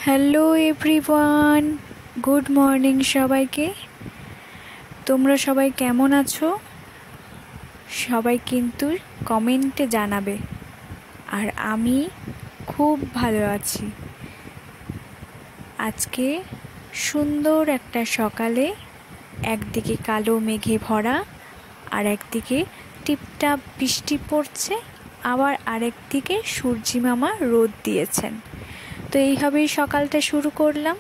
Hello everyone, good morning সবাইকে। তোমরা সবাই কেমন আছো? সবাই কিন্তু কমেন্টে জানাবে। আর আমি খুব ভালো আছি। আজকে সুন্দর একটা সকালে একদিকে কালো মেঘে ভরা, আর একদিকে টিপটাপ বৃষ্টি পড়ছে, আবার আরেকদিকে সূর্যি মামা রোদ দিয়েছেন। তো এইভাবেই সকালটা শুরু করলাম।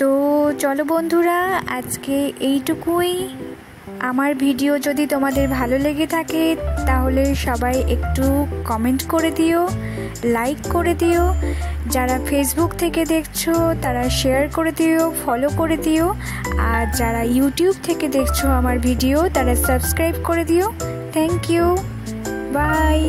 তো চলো বন্ধুরা, আজকে এইটুকুই। আমার ভিডিও যদি তোমাদের ভালো লেগে থাকে তাহলে সবাই একটু কমেন্ট করে দিও, লাইক করে দিও। যারা ফেসবুক থেকে দেখছো তারা শেয়ার করে দিও, ফলো করে দিও। আর যারা ইউটিউব থেকে দেখছো আমার ভিডিও তারা সাবস্ক্রাইব করে দিও। Thank you, by.